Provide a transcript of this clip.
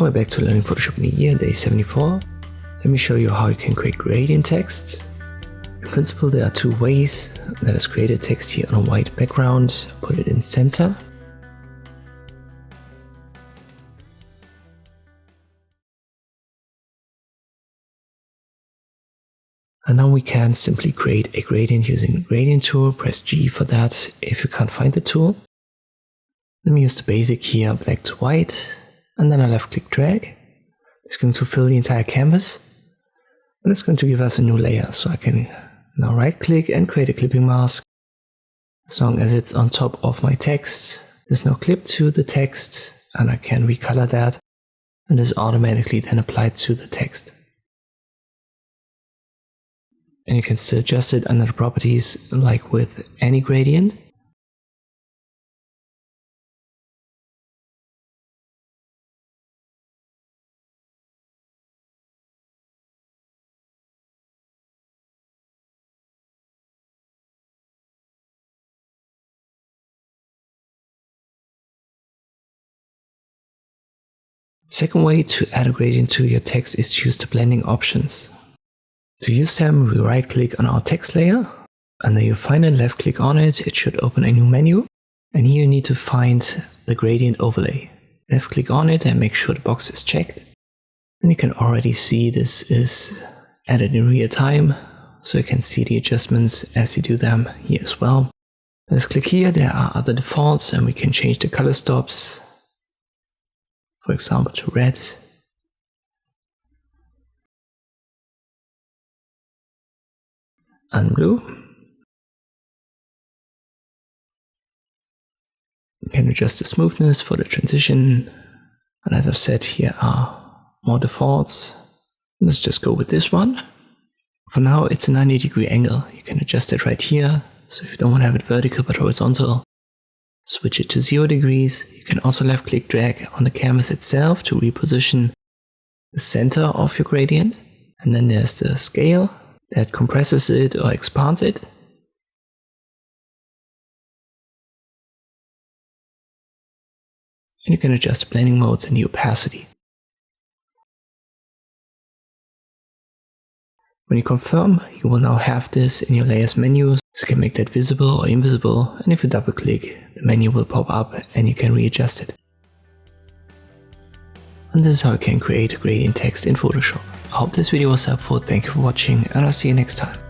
Welcome back to Learning Photoshop in a Year, day 74. Let me show you how you can create gradient text. In principle, there are two ways. Let us create a text here on a white background, put it in center. And now we can simply create a gradient using the gradient tool. Press G for that if you can't find the tool. Let me use the basic here, black to white, and then I left click drag. It's going to fill the entire canvas, and it's going to give us a new layer. So I can now right click and create a clipping mask. As long as it's on top of my text, there's no clip to the text, and I can recolor that, and it's automatically then applied to the text. And you can still adjust it under the properties like with any gradient. Second way to add a gradient to your text is to use the blending options. To use them, we right click on our text layer, and then you find and left click on it. It should open a new menu, and here you need to find the gradient overlay. Left click on it and make sure the box is checked. And you can already see this is added in real time, so you can see the adjustments as you do them here as well. Let's click here. There are other defaults, and we can change the color stops, for example to red. And blue. You can adjust the smoothness for the transition, and as I've said, here are more defaults. Let's just go with this one. For now it's a 90-degree angle. You can adjust it right here, so if you don't want to have it vertical but horizontal, switch it to 0 degrees. You can also left click drag on the canvas itself to reposition the center of your gradient, and then there's the scale that compresses it or expands it. And you can adjust the blending modes and the opacity. When you confirm, you will now have this in your layers menu, so you can make that visible or invisible, and if you double click, the menu will pop up and you can readjust it. And this is how you can create gradient text in Photoshop. I hope this video was helpful. Thank you for watching, and I'll see you next time.